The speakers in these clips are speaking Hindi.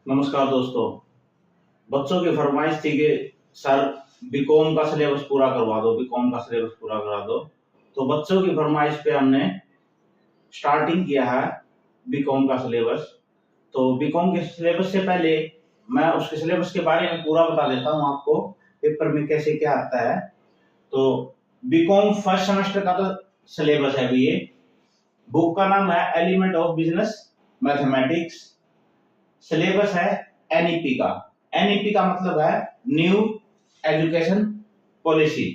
नमस्कार दोस्तों। बच्चों की फरमाइश थी कि सर बीकॉम का सिलेबस पूरा करवा दो, बीकॉम का सिलेबस पूरा करा दो। तो बच्चों की फरमाइश पे हमने स्टार्टिंग किया है बीकॉम का सिलेबस। तो बीकॉम के सिलेबस से पहले मैं उसके सिलेबस के बारे में पूरा बता देता हूँ आपको, पेपर में कैसे क्या आता है। तो बीकॉम फर्स्ट सेमेस्टर का तो सिलेबस है भी ये। बुक का नाम है element of business mathematics. Syllabus है एनईपी का। एनईपी का मतलब है न्यू एजुकेशन पॉलिसी।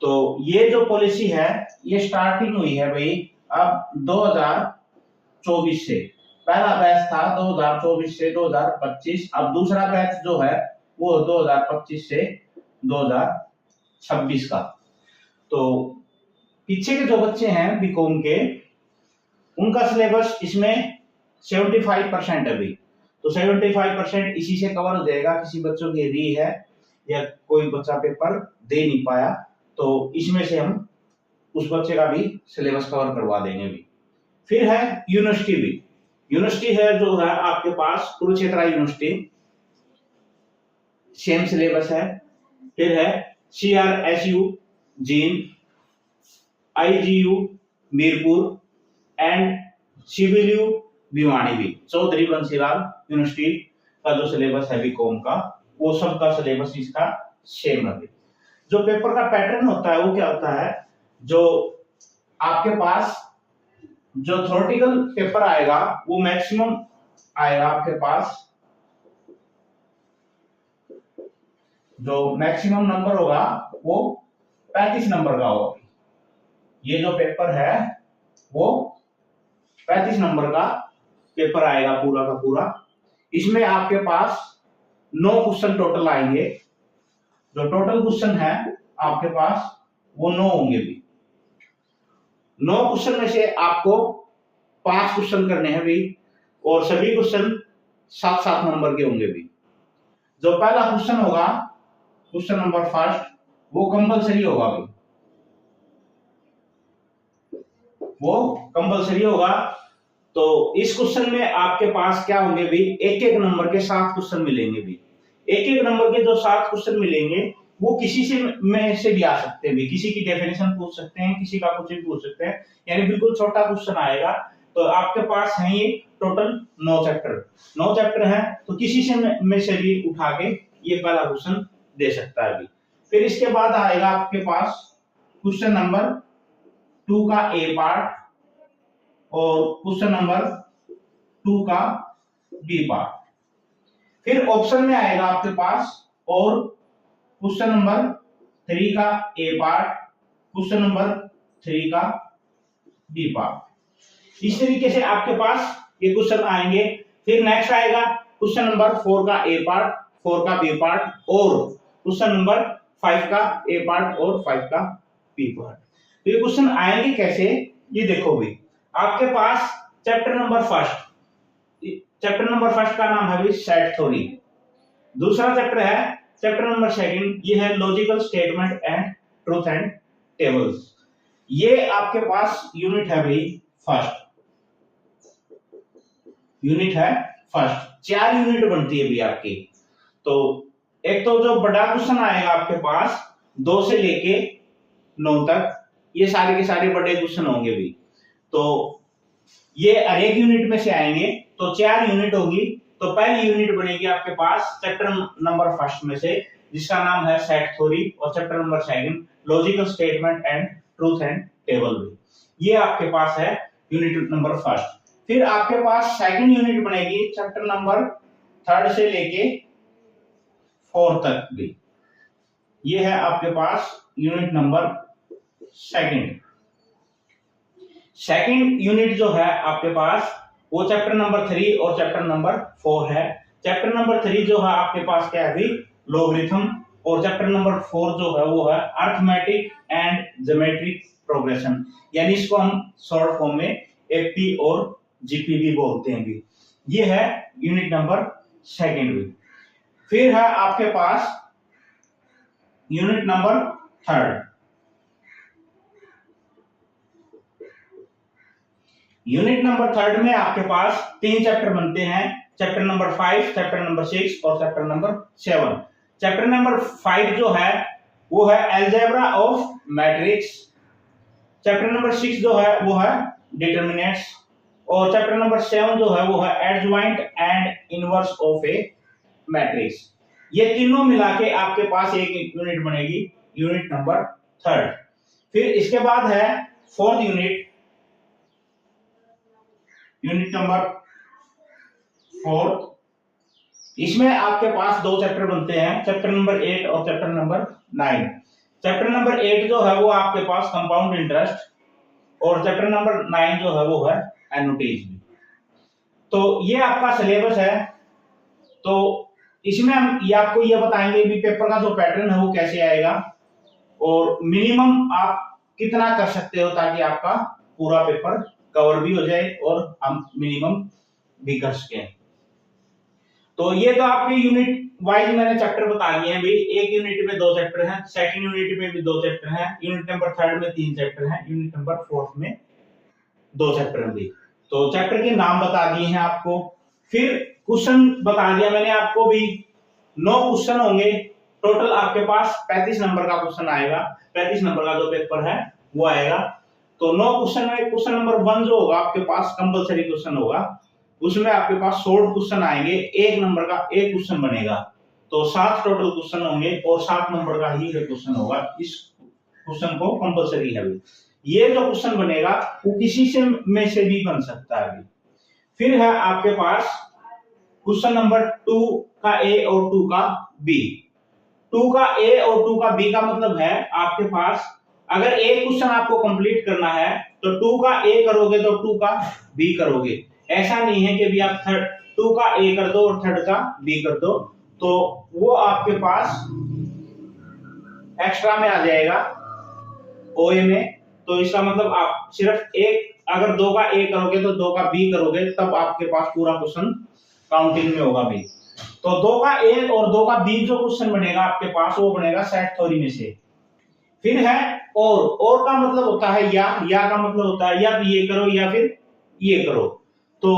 तो ये जो पॉलिसी है ये स्टार्टिंग हुई है भाई अब 2024 से। पहला बैच था 2024 से 2025। अब दूसरा बैच जो है वो 2025 से 2026 का। तो पीछे के जो बच्चे हैं बीकॉम के उनका सिलेबस इसमें 75% है भाई। तो 75% इसी से कवर हो जाएगा। किसी बच्चों की री है या कोई बच्चा पेपर दे नहीं पाया तो इसमें से हम उस बच्चे का भी सिलेबस कवर करवा देंगे भी। फिर है यूनिवर्सिटी भी। यूनिवर्सिटी है जो है आपके पास कुरुक्षेत्र यूनिवर्सिटी, सेम सिलेबस है। फिर है CRSU Jind, IGU Mirpur and CBLU Bhiwani भी। चौधरी बंसीलाल यूनिवर्सिटी का जो सिलेबस है बीकॉम का वो सबका सिलेबस इसका सेम है। जो पेपर का पैटर्न होता है वो क्या होता है, जो आपके पास जो थ्योरेटिकल पेपर आएगा वो मैक्सिमम आएगा आपके पास, जो मैक्सिमम नंबर होगा वो 35 नंबर का होगा। ये जो पेपर है वो 35 नंबर का पेपर आएगा पूरा का पूरा। इसमें आपके पास 9 क्वेश्चन टोटल आएंगे। जो टोटल क्वेश्चन है आपके पास वो 9 होंगे भी। 9 क्वेश्चन में से आपको 5 क्वेश्चन करने हैं भी और सभी क्वेश्चन 7-7 नंबर के होंगे भी। जो पहला क्वेश्चन होगा क्वेश्चन नंबर फर्स्ट वो कंपलसरी होगा भी, वो कंपलसरी होगा। तो इस क्वेश्चन में आपके पास क्या होंगे भी, एक एक नंबर के 7 क्वेश्चन मिलेंगे भी। एक एक नंबर के जो 7 क्वेश्चन मिलेंगे वो किसी से में से भी आ सकते हैं भी। किसी की डेफिनेशन पूछ सकते हैं, किसी का कुछ भी पूछ सकते हैं, यानी बिल्कुल छोटा क्वेश्चन आएगा। तो आपके पास है ये टोटल 9 चैप्टर। 9 चैप्टर है तो किसी से में से भी उठा के ये पहला क्वेश्चन दे सकता है भी। फिर इसके बाद आएगा आपके पास क्वेश्चन नंबर 2 का ए पार्ट और क्वेश्चन नंबर 2 का बी पार्ट। फिर ऑप्शन में आएगा आपके पास और क्वेश्चन नंबर 3 का ए पार्ट, क्वेश्चन नंबर 3 का बी पार्ट। इस तरीके से आपके पास ये क्वेश्चन आएंगे। फिर नेक्स्ट आएगा क्वेश्चन नंबर 4 का ए पार्ट, 4 का बी पार्ट और क्वेश्चन नंबर 5 का ए पार्ट और 5 का बी पार्ट। तो ये क्वेश्चन आएंगे कैसे, ये देखो भी। आपके पास chapter number first, chapter number first का नाम है भी सेट थ्योरी। दूसरा चैप्टर है चैप्टर नंबर सेकंड, ये है logical statement and truth and tables. ये आपके पास यूनिट है भाई फर्स्ट, यूनिट है फर्स्ट। 4 यूनिट बनती है भी आपकी। तो एक तो जो बड़ा क्वेश्चन आएगा आपके पास 2 से लेके 9 तक, ये सारे के सारे बड़े क्वेश्चन होंगे भी। तो ये हर एक यूनिट में से आएंगे तो 4 यूनिट होगी। तो पहली यूनिट बनेगी आपके पास चैप्टर नंबर फर्स्ट में से जिसका नाम है सेट थ्योरी और chapter number second logical statement and truth and table भी। ये आपके पास है यूनिट नंबर फर्स्ट। फिर आपके पास सेकंड यूनिट बनेगी चैप्टर नंबर थर्ड से लेके 4 तक भी। ये है आपके पास unit number second. Second unit जो है आपके पास वो चैप्टर नंबर 3 और चैप्टर नंबर 4 है। चैप्टर नंबर 3 जो है आपके पास क्या है भी, लॉगरिथम, और चैप्टर नंबर 4 जो है वो है अरिथमेटिक एंड ज्योमेट्रिक प्रोग्रेशन, यानी इसको हम शॉर्ट फॉर्म में एपी और जीपी भी बोलते हैं भी। ये है यूनिट नंबर सेकंड भी। फिर है आपके पास unit number third. Unit number third में आपके पास 3 चैप्टर बनते हैं। चैप्टर नंबर 5, चैप्टर नंबर 6 और चैप्टर नंबर 7। चैप्टर नंबर 5 जो है वो है algebra of matrix. Chapter number 6 जो है वो है डिटरमिनेंट्स, और चैप्टर नंबर 7 जो है वो है adjoint and inverse of A matrix. ये तीनों मिला के आपके पास एक यूनिट बनेगी, यूनिट नंबर 3। फिर इसके बाद है 4th यूनिट, यूनिट नंबर 4। इसमें आपके पास 2 चैप्टर बनते हैं, चैप्टर नंबर 8 और चैप्टर नंबर 9। चैप्टर नंबर 8 जो है वो आपके पास कंपाउंड इंटरेस्ट, और चैप्टर नंबर 9 जो है वो है एनोटेशन। तो ये आपका सिलेबस है। तो इसमें हम ये आपको ये बताएंगे भी पेपर का जो पैटर्न है वो कैसे आएगा, और मिनिमम आप कितना कर सकते हो ताकि आपका पूरा पेपर कवर भी हो जाए और हम मिनिमम भी कर सकें। तो ये तो आपके यूनिट वाइज मैंने चैप्टर बता दिए हैं भी। एक यूनिट में 2 चैप्टर हैं, सेकंड यूनिट में भी 2 चैप्टर हैं, यूनिट नंबर 3 में 3 चैप्टर हैं, यूनिट नंबर 4 में 2 चैप्टर भी। तो चैप्टर के नाम बता दिए हैं आपको। फिर क्वेश्चन बता दिया मैंने आपको भी, 9 क्वेश्चन होंगे टोटल। आपके पास 35 नंबर का क्वेश्चन आएगा, 35 नंबर का जो पेपर है वो आएगा। तो 9 क्वेश्चन में क्वेश्चन नंबर 1 जो होगा आपके पास कंपलसरी क्वेश्चन होगा, उसमें आपके पास शॉर्ट क्वेश्चन आएंगे, 1 नंबर का एक क्वेश्चन बनेगा। तो 7 टोटल क्वेश्चन होंगे और 7 नंबर का ही क्वेश्चन होगा। इस क्वेश्चन को कंपलसरी है। ये जो क्वेश्चन बनेगा वो किसी से में से भी बन सकता है। फिर है आपके पास क्वेश्चन नंबर 2 का ए और 2 का बी। 2 का ए और 2 का बी का मतलब है आपके पास अगर एक क्वेश्चन आपको कंप्लीट करना है तो 2 का ए करोगे तो 2 का बी करोगे। ऐसा नहीं है कि भी आप 2 का ए कर दो और 3rd का बी कर दो, तो वो आपके पास एक्स्ट्रा में आ जाएगा ओए में। तो इसका मतलब आप सिर्फ एक, अगर 2 का ए करोगे तो 2 का बी करोगे, तब आपके पास पूरा क्वेश्चन काउंटिंग में होगा भी। तो 2 का ए और 2 का बी जो क्वेश्चन बनेगा आपके पास वो बनेगा सेट थ्योरी में से। फिर है और का मतलब होता है या का मतलब होता है या ये करो या फिर ये करो। तो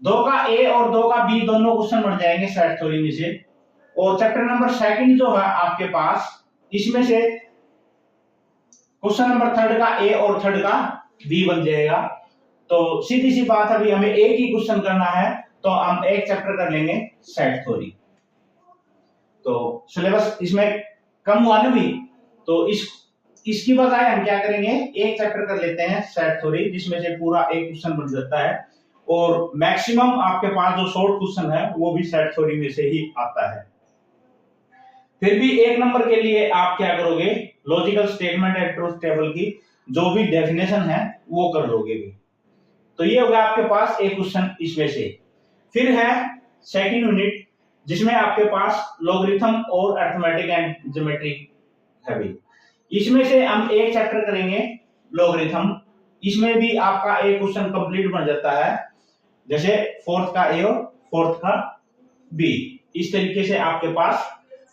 2 का ए और 2 का बी दोनों क्वेश्चन बन जाएंगे सेट थ्योरी में से। और चैप्टर नंबर 2 जो है आपके पास, इसमें से क्वेश्चन नंबर 3rd का ए और 3rd का बी बन जाएगा। तो सीधी सी बात है, अभी हमें एक ही क्वेश्चन करना है तो हम एक चैप्टर कर लेंगे सेट थ्योरी। तो सिलेबस इसमें कम हुआ ना भी, तो इसकी बजाय हम क्या करेंगे, एक चैप्टर कर लेते हैं सेट थ्योरी, जिसमें से पूरा एक क्वेश्चन बन जाता है। और मैक्सिमम आपके पास जो शॉर्ट क्वेश्चन है वो भी सेट थ्योरी में से ही आता है। फिर भी 1 नंबर के लिए आप क्या करोगे, logical statement and truth table की जो भी डेफिनेशन है वो कर लोगे भी। तो ये होगा आपके पास एक क्वेश्चन इसमें से। फिर है सेकंड यूनिट, जिसमें आपके पास लॉगरिथम और अरिथमेटिक एंड ज्योमेट्री है भी। इसमें से हम एक चैप्टर करेंगे लॉगरिथम। इसमें भी आपका एक क्वेश्चन कंप्लीट बन जाता है, जैसे 4th का ए और 4th का बी। इस तरीके से आपके पास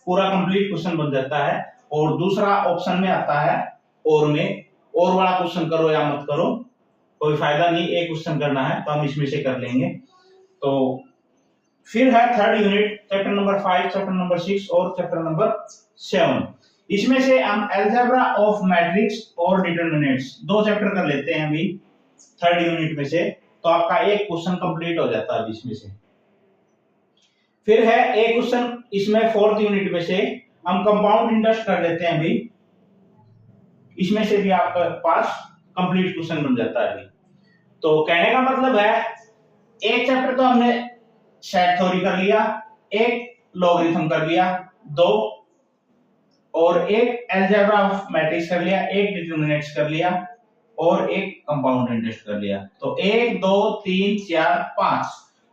पूरा कंप्लीट क्वेश्चन बन जाता है। और दूसरा ऑप्शन में आता है और में, और वाला क्वेश्चन करो या मत करो कोई फायदा नहीं, एक क्वेश्चन करना है तो हम इसमें से कर लेंगे। तो फिर है 3rd unit, chapter number 5, chapter number 6 और चैप्टर नंबर 7। इसमें से हम अलजेब्रा ऑफ मैट्रिक्स और डिटरमिनेंट्स 2 चैप्टर कर लेते हैं अभी 3rd यूनिट में से, तो आपका एक क्वेश्चन कंप्लीट हो जाता है इसमें से। फिर है एक क्वेश्चन इसमें 4th यूनिट में से हम कंपाउंड इंटरेस्ट कर लेते हैं अभी। इसमें से भी आपका पास कंप्लीट क्वेश्चन बन जाता है अभी। तो कहने का मतलब है एक चैप्टर तो हमने सेट थ्योरी कर लिया, एक लॉगरिथम कर लिया 2, और एक अलजेब्रा ऑफ मैट्रिक्स कर लिया, एक डिटरमिनेंट्स कर लिया और एक कंपाउंड इंटरेस्ट कर लिया। तो 1 2 3 4 5,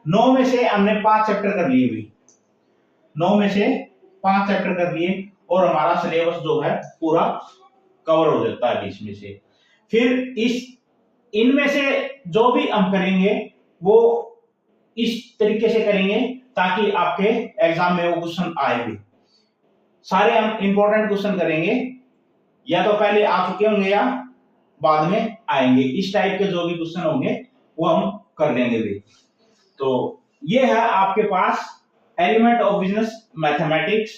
9 में से हमने 5 चैप्टर कर लिए भी। 9 में से 5 चैप्टर कर लिए और हमारा सिलेबस जो है पूरा कवर हो जाता है इसमें से। फिर इनमें से जो भी हम करेंगे वो इस तरीके से करेंगे ताकि आपके एग्जाम में वो क्वेश्चन आए भी। सारे हम इंपॉर्टेंट क्वेश्चन करेंगे, या तो पहले आ चुके होंगे या बाद में आएंगे। इस टाइप के जो भी क्वेश्चन होंगे वो हम कर लेंगे भी। तो ये है आपके पास element of business mathematics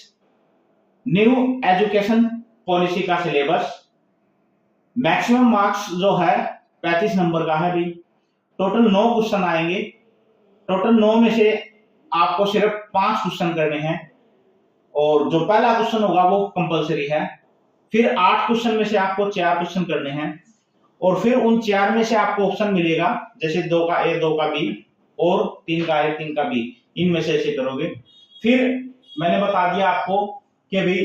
new education policy का सिलेबस। मैक्सिमम मार्क्स जो है 35 नंबर का है भी। टोटल 9 क्वेश्चन आएंगे। टोटल 9 में से आपको सिर्फ 5 क्वेश्चन करने हैं और जो पहला क्वेश्चन होगा वो कंपलसरी है। फिर 8 क्वेश्चन में से आपको 4 क्वेश्चन करने हैं और फिर उन 4 में से आपको ऑप्शन मिलेगा, जैसे 2 का ए 2 का बी और 3 का ए 3 का बी, इनमें से ऐसे करोगे। फिर मैंने बता दिया आपको कि भी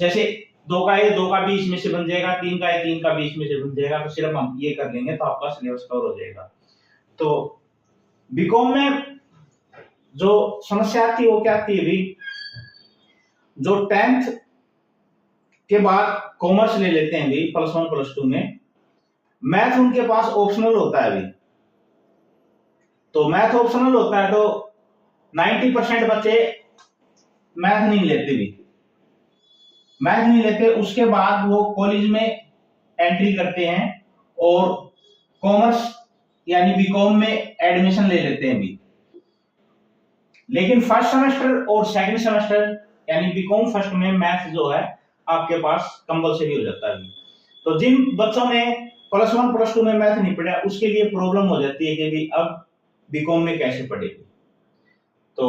जैसे 2 का ए 2 का बी इसमें से बन जाएगा, 3 का ए 3 का बी इसमें से बन जाएगा, तो सिर्फ हम ये कर लेंगे तो आपका सिलेबस कवर हो जाएगा। तो बीकॉम में जो समस्या आती है वो क्या आती है भी, जो 10th के बाद कॉमर्स ले लेते हैं भी +1 +2 में, मैथ उनके पास ऑप्शनल होता है भी। तो मैथ ऑप्शनल होता है तो 90% बच्चे मैथ नहीं लेते भी, मैथ नहीं लेते। उसके बाद वो कॉलेज में एंट्री करते हैं और कॉमर्स यानी बीकॉम में एडमिशन ले लेते हैं भी। लेकिन फर्स्ट सेमेस्टर और सेकंड सेमेस्टर यानी बीकॉम फर्स्ट में मैथ जो है आपके पास कंपलसरी हो जाता है। तो जिन बच्चों ने +1 +2 में मैथ नहीं पढ़ा उसके लिए प्रॉब्लम हो जाती है कि भी अब बीकॉम में कैसे पढ़ेंगे। तो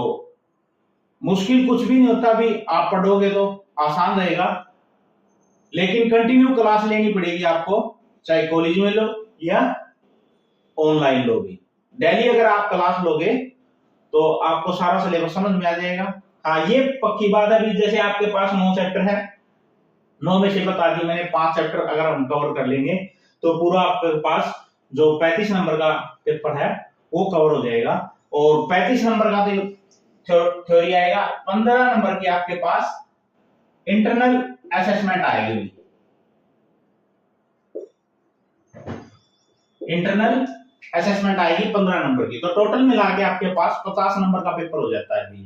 मुश्किल कुछ भी नहीं होता भी, आप पढ़ोगे तो आसान रहेगा, लेकिन कंटिन्यू क्लास लेनी पड़ेगी आपको, चाहे कॉलेज में लो या ऑनलाइन लो भी। डेली अगर आप क्लास लोगे तो आपको सारा सिलेबस समझ में आ जाएगा। हाँ, ये पक्की बात है भी, जैसे आपके पास 9 चैप्टर है, 9 में से बता दी मैंने 5 चैप्टर अगर हम कवर कर लेंगे तो पूरा आपके पास जो 35 नंबर का पेपर है वो कवर हो जाएगा। और 35 नंबर का थ्योरी आएगा, 15 नंबर की आपके पास इंटरनल असेसमेंट आएगी। इंटरनल असेसमेंट आएगी 15 नंबर की, तो टोटल मिला के आपके पास 50 नंबर का पेपर हो जाता है भी।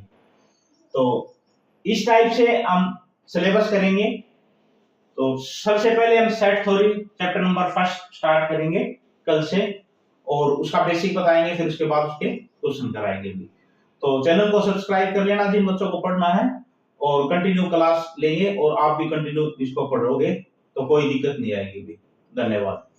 तो इस टाइप से हम सिलेबस करेंगे। तो सबसे पहले हम set theory chapter number 1 start करेंगे कल से और उसका बेसिक बताएंगे, फिर उसके बाद उसके क्वेश्चन कराएंगे भी। तो चैनल को सब्सक्राइब कर लेना जिन बच्चों को पढ़ना है, और कंटिन्यू क्लास लेंगे और आप भी कंटिन्यू इसको पढ़ोगे तो कोई दिक्कत नहीं आएगी भी। धन्यवाद।